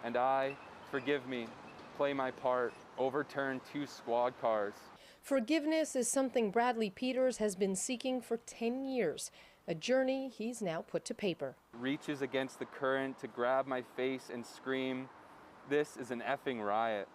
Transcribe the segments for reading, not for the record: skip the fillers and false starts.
and I, forgive me, play my part, overturn 2 squad cars. Forgiveness is something Bradley Peters has been seeking for 10 years, a journey he's now put to paper. Reaches against the current to grab my face and scream, "This is an effing riot."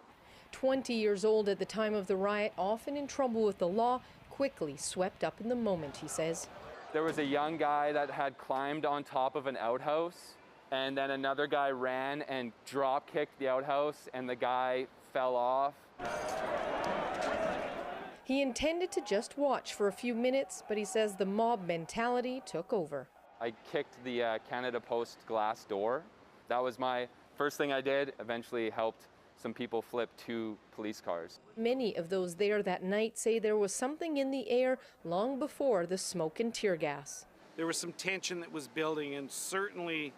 20 years old at the time of the riot, often in trouble with the law, quickly swept up in the moment, he says. There was a young guy that had climbed on top of an outhouse, and then another guy ran and drop-kicked the outhouse, and the guy fell off. He intended to just watch for a few minutes, but he says the mob mentality took over. I kicked the Canada Post glass door. That was my first thing I did. Eventually helped some people flip 2 police cars. Many of those there that night say there was something in the air long before the smoke and tear gas. There was some tension that was building, and certainly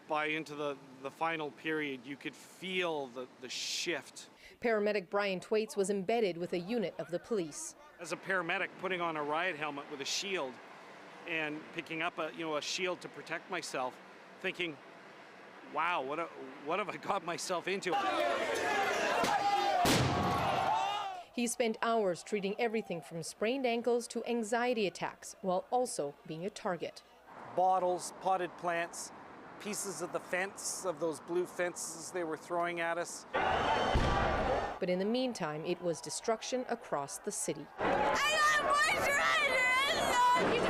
by into the final period, you could feel the shift. Paramedic Brian Twaits was embedded with a unit of the police. As a paramedic, putting on a riot helmet with a shield and picking up a shield to protect myself, thinking, wow, what have I got myself into? He spent hours treating everything from sprained ankles to anxiety attacks, while also being a target. Bottles, potted plants, pieces of the fence, of those blue fences they were throwing at us. But in the meantime, it was destruction across the city. You should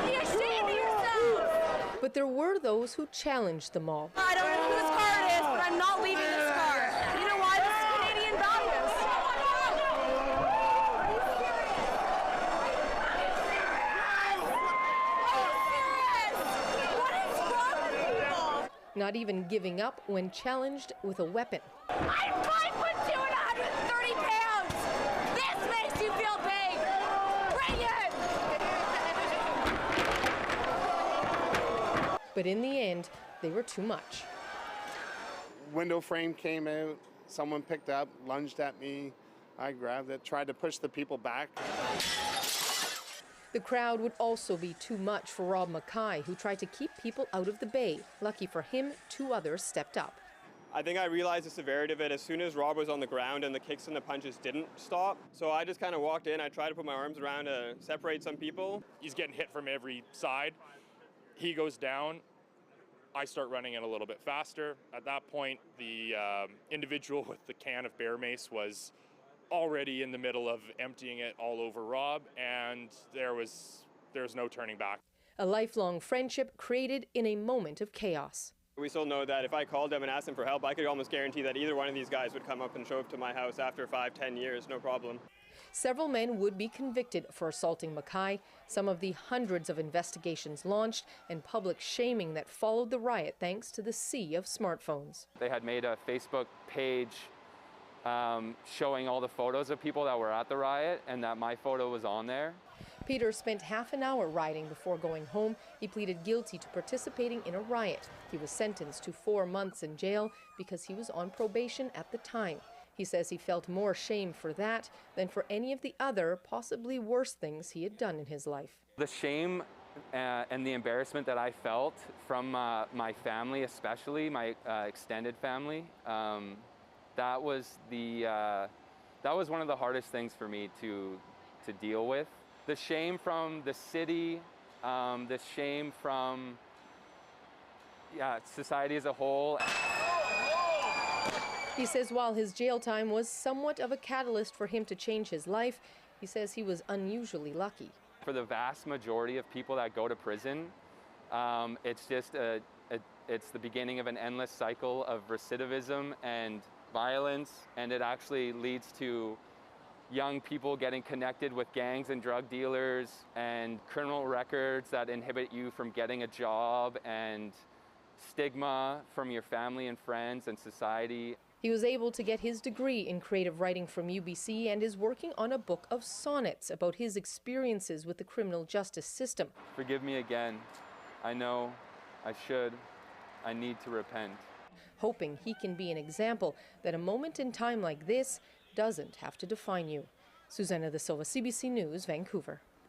be ashamed of yourself! But there were those who challenged the mob. I don't know whose car it is, but I'm not leaving this car. You know why? This is Canadian values. What is wrong with people? Not even giving up when challenged with a weapon. I'm 5'2" and 130 pounds. This makes you feel big. Bring it. But in the end, they were too much. Window frame came out, someone picked up, lunged at me. I grabbed it, tried to push the people back. The crowd would also be too much for Rob Mackay, who tried to keep people out of the bay. Lucky for him, 2 others stepped up. I think I realized the severity of it as soon as Rob was on the ground and the kicks and the punches didn't stop. So I just kind of walked in. I tried to put my arms around to separate some people. He's getting hit from every side. He goes down. I start running in a little bit faster. At that point, the individual with the can of bear mace was already in the middle of emptying it all over Rob, and there was no turning back. A lifelong friendship created in a moment of chaos. We still know that if I called them and asked them for help, I could almost guarantee that either one of these guys would come up and show up to my house after 5-10 years, no problem. Several men would be convicted for assaulting Mackay. Some of the hundreds of investigations launched and public shaming that followed the riot thanks to the sea of smartphones. They had made a Facebook page showing all the photos of people that were at the riot, and that my photo was on there. Peter spent half an hour riding before going home. He pleaded guilty to participating in a riot. He was sentenced to 4 months in jail because he was on probation at the time. He says he felt more shame for that than for any of the other, possibly worse things he had done in his life. The shame and the embarrassment that I felt from my family, especially my extended family, that was one of the hardest things for me to deal with. The shame from the city, the shame from society as a whole. He says while his jail time was somewhat of a catalyst for him to change his life, he says he was unusually lucky. For the vast majority of people that go to prison, it's just it's the beginning of an endless cycle of recidivism and violence, and it actually leads to young people getting connected with gangs and drug dealers and criminal records that inhibit you from getting a job, and stigma from your family and friends and society. He was able to get his degree in creative writing from UBC and is working on a book of sonnets about his experiences with the criminal justice system. Forgive me again. I know I should. I need to repent. Hoping he can be an example that a moment in time like this doesn't have to define you. Susanna De Silva, CBC News, Vancouver.